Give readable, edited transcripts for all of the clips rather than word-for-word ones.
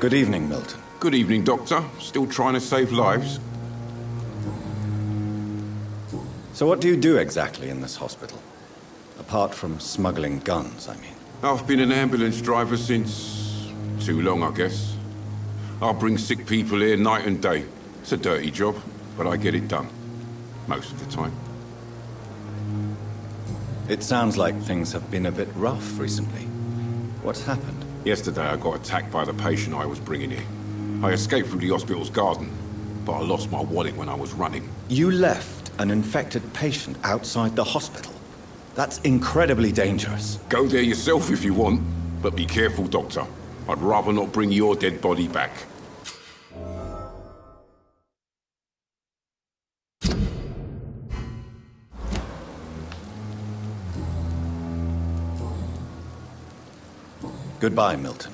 Good evening, Milton. Good evening, Doctor. Still trying to save lives? So what do you do exactly in this hospital? Apart from smuggling guns, I mean. I've been an ambulance driver since... too long, I guess. I bring sick people here night and day. It's a dirty job, but I get it done. Most of the time. It sounds like things have been a bit rough recently. What's happened? Yesterday I got attacked by the patient I was bringing here. I escaped through the hospital's garden, but I lost my wallet when I was running. You left an infected patient outside the hospital? That's incredibly dangerous. Go there yourself if you want, but be careful, Doctor. I'd rather not bring your dead body back. Goodbye, Milton.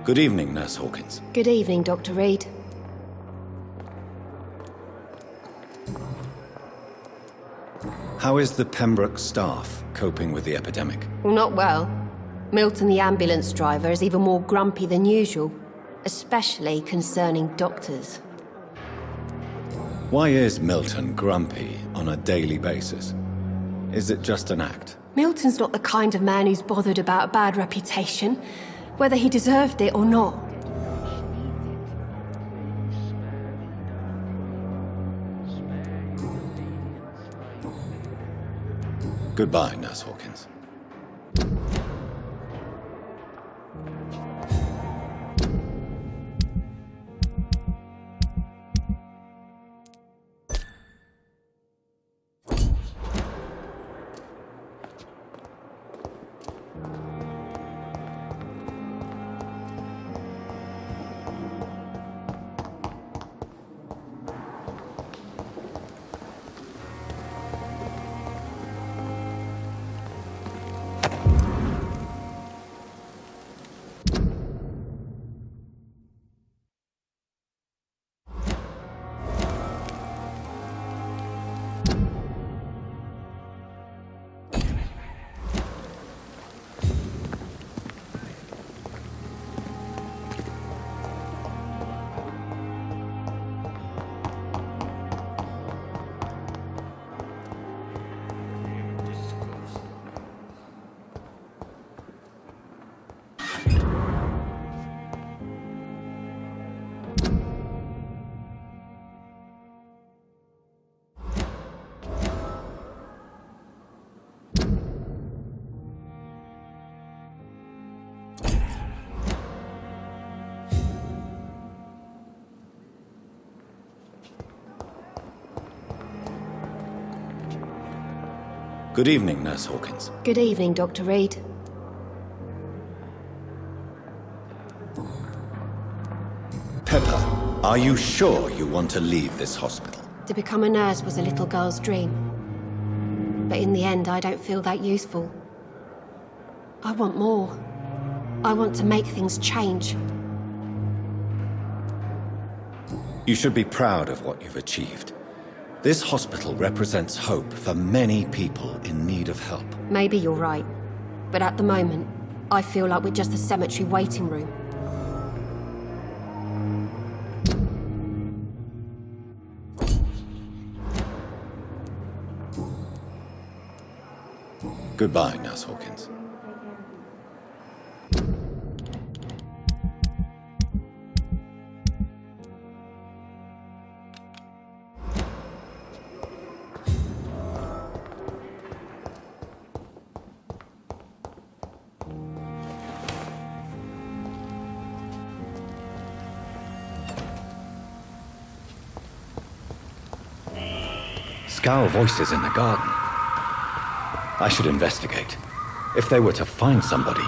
Good evening, Nurse Hawkins. Good evening, Dr. Reed. How is the Pembroke staff coping with the epidemic? Well, not well. Milton, the ambulance driver, is even more grumpy than usual, especially concerning doctors. Why is Milton grumpy on a daily basis? Is it just an act? Milton's not the kind of man who's bothered about a bad reputation, whether he deserved it or not. Goodbye, Nurse Hawkins. Good evening, Nurse Hawkins. Good evening, Dr. Reed. Pippa, are you sure you want to leave this hospital? To become a nurse was a little girl's dream. But in the end, I don't feel that useful. I want more. I want to make things change. You should be proud of what you've achieved. This hospital represents hope for many people in need of help. Maybe you're right. But at the moment, I feel like we're just a cemetery waiting room. Goodbye, Nurse Hawkins. Scowl voices in the garden. I should investigate. If they were to find somebody...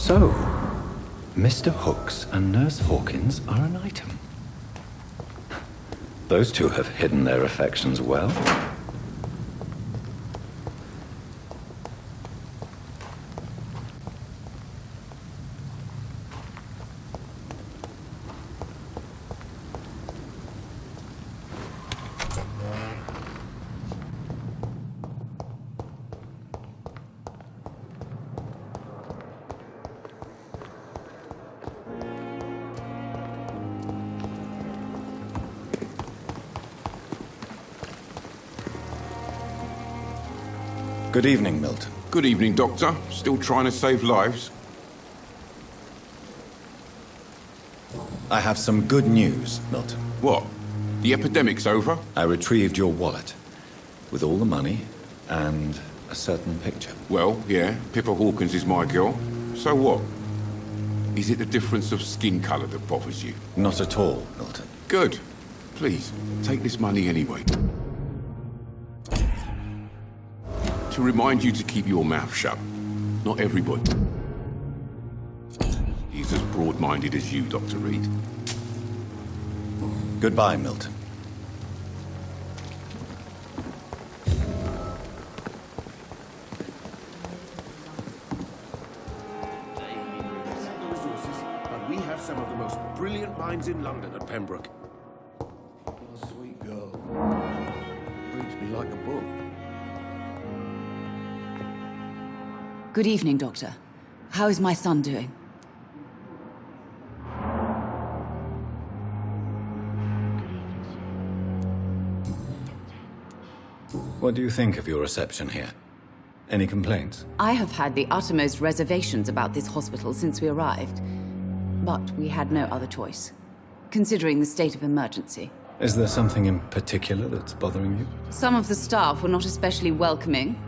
So, Mr. Hooks and Nurse Hawkins are an item. Those two have hidden their affections well. Good evening, Milton. Good evening, Doctor. Still trying to save lives? I have some good news, Milton. What? The epidemic's over? I retrieved your wallet with all the money and a certain picture. Well, yeah, Pippa Hawkins is my girl. So what? Is it the difference of skin colour that bothers you? Not at all, Milton. Good. Please, take this money anyway. To remind you to keep your mouth shut. Not everybody. He's as broad-minded as you, Dr. Reed. Goodbye, Milton. But we have some of the most brilliant minds in London at Pembroke. What a sweet girl. Reads me like a book. Good evening, Doctor. How is my son doing? What do you think of your reception here? Any complaints? I have had the uttermost reservations about this hospital since we arrived. But we had no other choice, considering the state of emergency. Is there something in particular that's bothering you? Some of the staff were not especially welcoming.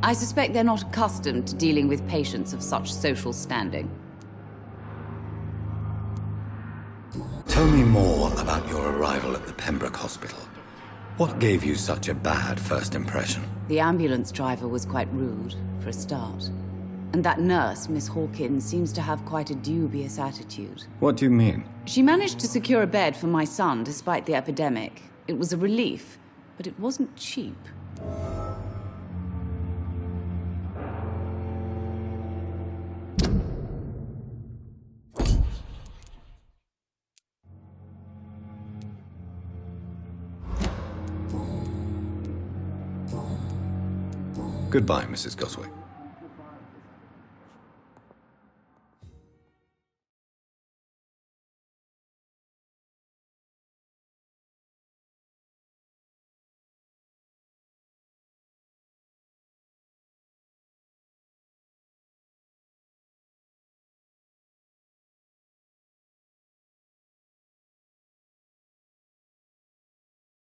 I suspect they're not accustomed to dealing with patients of such social standing. Tell me more about your arrival at the Pembroke Hospital. What gave you such a bad first impression? The ambulance driver was quite rude, for a start. And that nurse, Miss Hawkins, seems to have quite a dubious attitude. What do you mean? She managed to secure a bed for my son despite the epidemic. It was a relief, but it wasn't cheap. Goodbye, Mrs. Goswick.